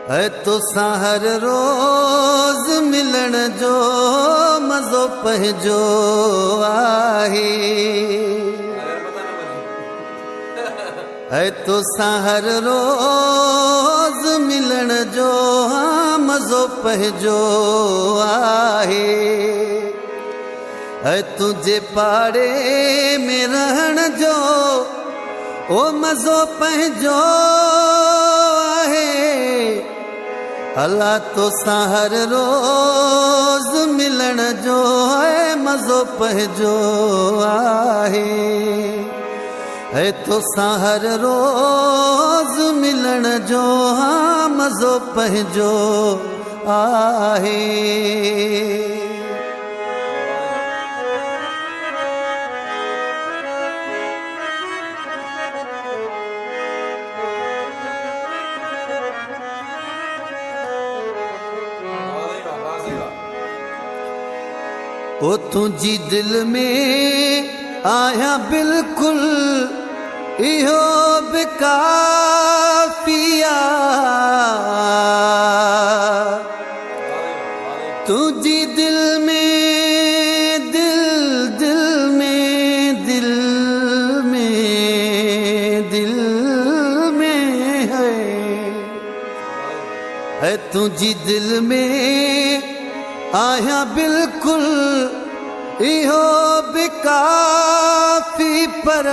है तुसां हर रोज़ मिलण जो मज़ो पंहिंजो आहे। है तुसां हर रोज़ मिलण जो मज़ो पंहिंजो आहे। है तुझे पाड़े में रहण जो ओ मज़ो पंहिंजो आहे। अला तुसां हर रोज़ मिलण जो है मज़ो पंहिंजो आहे। है तुसां हर रोज़ मिलण जो मज़ो पंहिंजो आहे। ओ तुझी दिल में आया बिल्कुल इहो भी काफिया। तुझी दिल में दिल में है तुझी दिल में आया बिल्कुल इहो भी काफी पर